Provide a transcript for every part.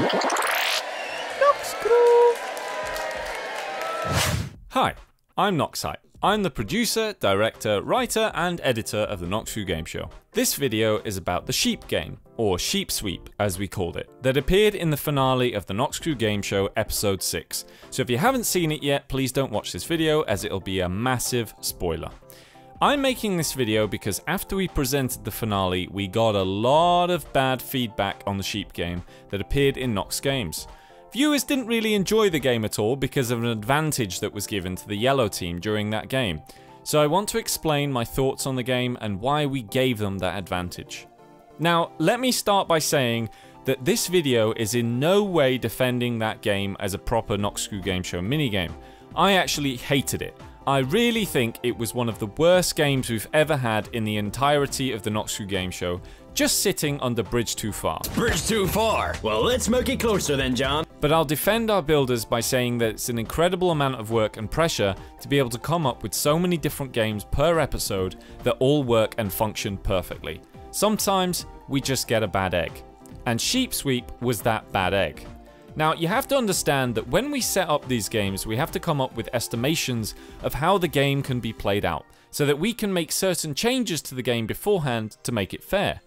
Noxcrew! Hi, I'm Noxite. I'm the producer, director, writer, and editor of the Noxcrew Gameshow. This video is about the sheep game, or sheep sweep as we called it, that appeared in the finale of the Noxcrew Gameshow episode 6. So if you haven't seen it yet, please don't watch this video as it'll be a massive spoiler. I'm making this video because after we presented the finale, we got a lot of bad feedback on the sheep game that appeared in Noxgames. Viewers didn't really enjoy the game at all because of an advantage that was given to the yellow team during that game. So I want to explain my thoughts on the game and why we gave them that advantage. Now, let me start by saying that this video is in no way defending that game as a proper Noxcrew Gameshow minigame. I actually hated it. I really think it was one of the worst games we've ever had in the entirety of the Noxcrew Gameshow, just sitting under Bridge Too Far. Bridge too far? Well, let's make it closer then, John. But I'll defend our builders by saying that it's an incredible amount of work and pressure to be able to come up with so many different games per episode that all work and function perfectly. Sometimes we just get a bad egg. And Sheep Sweep was that bad egg. Now, you have to understand that when we set up these games, we have to come up with estimations of how the game can be played out, so that we can make certain changes to the game beforehand to make it fair.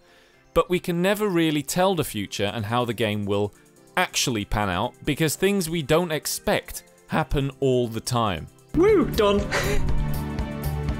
But we can never really tell the future and how the game will actually pan out, because things we don't expect happen all the time. Woo, done.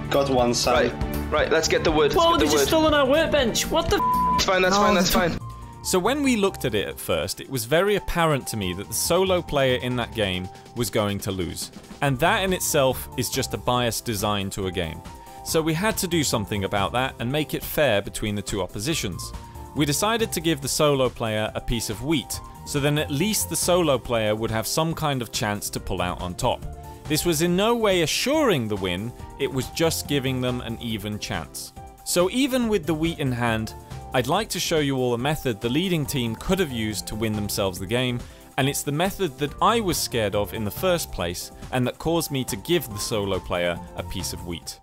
Got one side. Right, let's get the wood. Whoa, they just stolen our workbench. What the f? It's fine, that's fine, that's fine. So when we looked at it at first, it was very apparent to me that the solo player in that game was going to lose. And that in itself is just a biased design to a game. So we had to do something about that and make it fair between the two oppositions. We decided to give the solo player a piece of wheat, so then at least the solo player would have some kind of chance to pull out on top. This was in no way assuring the win, it was just giving them an even chance. So even with the wheat in hand, I'd like to show you all a method the leading team could have used to win themselves the game, and it's the method that I was scared of in the first place, and that caused me to give the solo player a piece of wheat.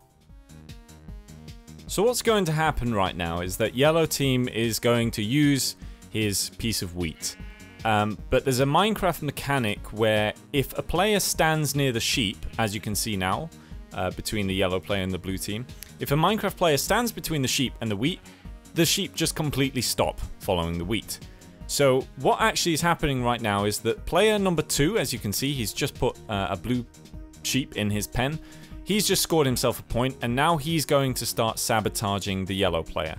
So what's going to happen right now is that yellow team is going to use his piece of wheat. But there's a Minecraft mechanic where if a player stands near the sheep, as you can see now, between the yellow player and the blue team, if a Minecraft player stands between the sheep and the wheat, the sheep just completely stop following the wheat. So what actually is happening right now is that player number 2, as you can see, he's just put a blue sheep in his pen. He's just scored himself a point, and now he's going to start sabotaging the yellow player.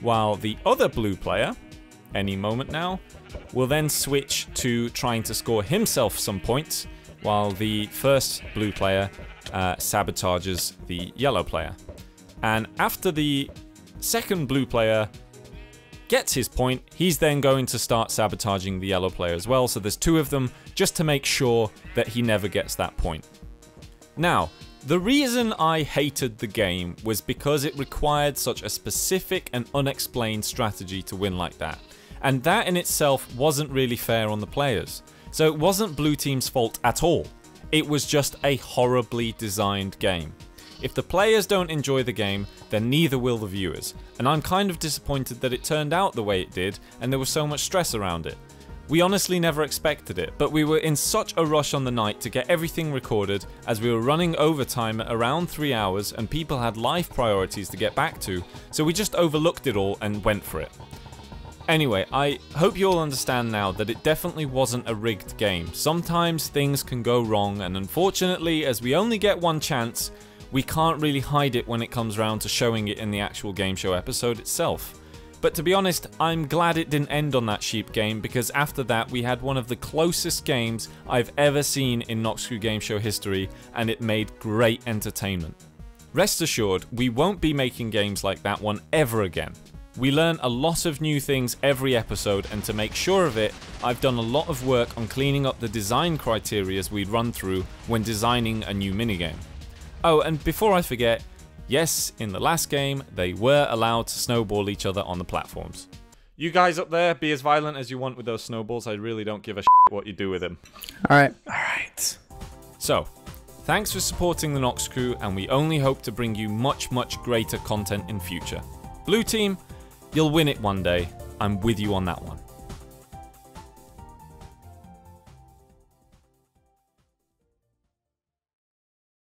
While the other blue player, any moment now, will then switch to trying to score himself some points, while the first blue player sabotages the yellow player. And after the second blue player gets his point, he's then going to start sabotaging the yellow player as well, so there's 2 of them just to make sure that he never gets that point. Now, the reason I hated the game was because it required such a specific and unexplained strategy to win like that, and that in itself wasn't really fair on the players. So it wasn't blue team's fault at all, it was just a horribly designed game. If the players don't enjoy the game, then neither will the viewers, and I'm kind of disappointed that it turned out the way it did and there was so much stress around it. We honestly never expected it, but we were in such a rush on the night to get everything recorded as we were running overtime at around 3 hours and people had life priorities to get back to, so we just overlooked it all and went for it. Anyway, I hope you all understand now that it definitely wasn't a rigged game. Sometimes things can go wrong, and unfortunately, as we only get one chance, we can't really hide it when it comes round to showing it in the actual game show episode itself. But to be honest, I'm glad it didn't end on that sheep game, because after that we had one of the closest games I've ever seen in Noxcrew Gameshow history, and it made great entertainment. Rest assured, we won't be making games like that one ever again. We learn a lot of new things every episode, and to make sure of it, I've done a lot of work on cleaning up the design criteria we'd run through when designing a new minigame. Oh, and before I forget, yes, in the last game, they were allowed to snowball each other on the platforms. You guys up there, be as violent as you want with those snowballs. I really don't give a shit what you do with them. Alright. So, thanks for supporting the Noxcrew, and we only hope to bring you much greater content in future. Blue team, you'll win it one day. I'm with you on that one.